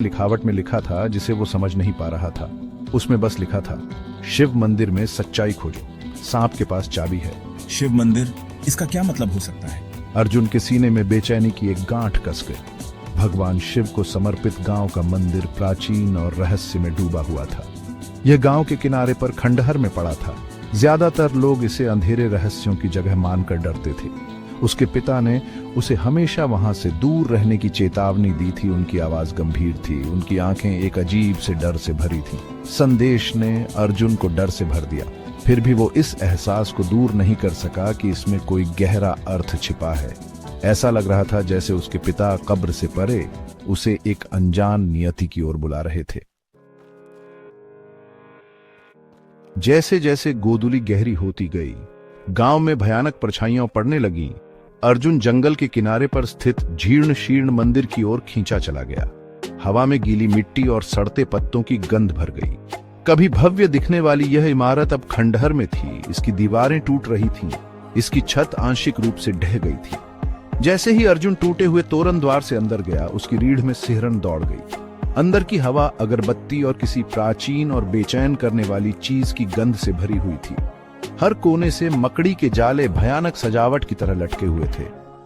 लिखावट में लिखा था जिसे वो समझ नहीं पा रहा था। उसमें बस लिखा था, शिव मंदिर में सच्चाई खोजो, सांप के पास चाबी है। शिव मंदिर, इसका क्या मतलब हो सकता है? अर्जुन के सीने में बेचैनी की एक गांठ कस गई। भगवान शिव को समर्पित गांव का मंदिर प्राचीन और रहस्य में डूबा हुआ था। यह गांव के किनारे पर खंडहर में पड़ा था। ज्यादातर लोग इसे अंधेरे रहस्यों की जगह मानकर डरते थे। उसके पिता ने उसे हमेशा वहां से दूर रहने की चेतावनी दी थी। उनकी आवाज गंभीर थी, उनकी आंखें एक अजीब से डर से भरी थीं। संदेश ने अर्जुन को डर से भर दिया। फिर भी वो इस एहसास को दूर नहीं कर सका कि इसमें कोई गहरा अर्थ छिपा है। ऐसा लग रहा था जैसे उसके पिता कब्र से परे उसे एक अनजान नियति की ओर बुला रहे थे। जैसे जैसे गोधूली गहरी होती गई, गांव में भयानक परछाइयां पड़ने लगीं। अर्जुन जंगल के किनारे पर स्थित जीर्ण शीर्ण मंदिर की ओर खींचा चला गया। हवा में गीली मिट्टी और सड़ते पत्तों की गंध भर गई। कभी भव्य दिखने वाली यह इमारत अब खंडहर में थी। इसकी दीवारें टूट रही थीं, इसकी छत आंशिक रूप से ढह गई थी। जैसे ही अर्जुन टूटे हुए तोरण द्वार से अंदर गया, उसकी रीढ़ में सिहरन दौड़ गई। अंदर की हवा अगरबत्ती और किसी प्राचीन और बेचैन करने वाली चीज की गंध से भरी हुई थी। हर कोने से मकड़ी के जाले भयानक सजावट की तरह लटके हुए थे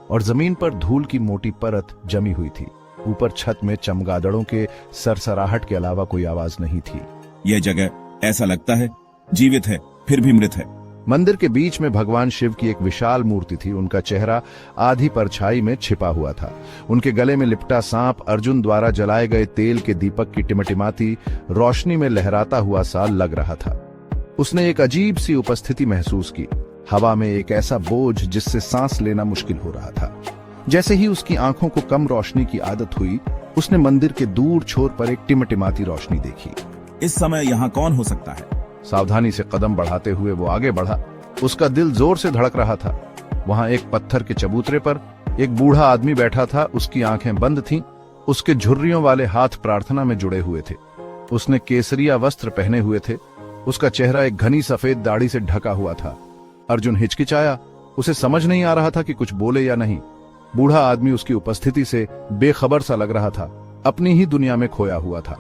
और जमीन पर धूल की मोटी परत जमी हुई थी। ऊपर छत में चमगादड़ों के सरसराहट के अलावा कोई आवाज नहीं थी। यह जगह ऐसा लगता है जीवित है फिर भी मृत है। मंदिर के बीच में भगवान शिव की एक विशाल मूर्ति थी। उनका चेहरा आधी परछाई में छिपा हुआ था। उनके गले में लिपटा सांप अर्जुन द्वारा जलाए गए तेल के दीपक की टिमटिमाती रोशनी में लहराता हुआ सा लग रहा था। उसने एक अजीब सी उपस्थिति महसूस की। हवा में एक ऐसा बोझ जिससे सांस लेना मुश्किल हो रहा था। जैसे ही उसकी आंखों को कम रोशनी की आदत हुई, उसने मंदिर के दूर छोर पर एक टिमटिमाती रोशनी देखी। इस समय यहाँ कौन हो सकता है? सावधानी से कदम बढ़ाते हुए वो आगे बढ़ा। उसका दिल जोर से धड़क रहा था। वहां एक पत्थर के चबूतरे पर एक बूढ़ा आदमी बैठा था। उसकी आंखें बंद थीं। उसके झुर्रियों वाले हाथ प्रार्थना में जुड़े हुए थे। उसने केसरिया वस्त्र पहने हुए थे। उसका चेहरा एक घनी सफेद दाढ़ी से ढका हुआ था। अर्जुन हिचकिचाया। उसे समझ नहीं आ रहा था कि कुछ बोले या नहीं। बूढ़ा आदमी उसकी उपस्थिति से बेखबर सा लग रहा था, अपनी ही दुनिया में खोया हुआ था।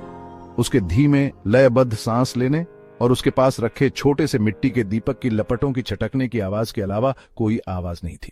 उसके धीमे लयबद्ध सांस लेने और उसके पास रखे छोटे से मिट्टी के दीपक की लपटों की छटकने की आवाज के अलावा कोई आवाज नहीं थी।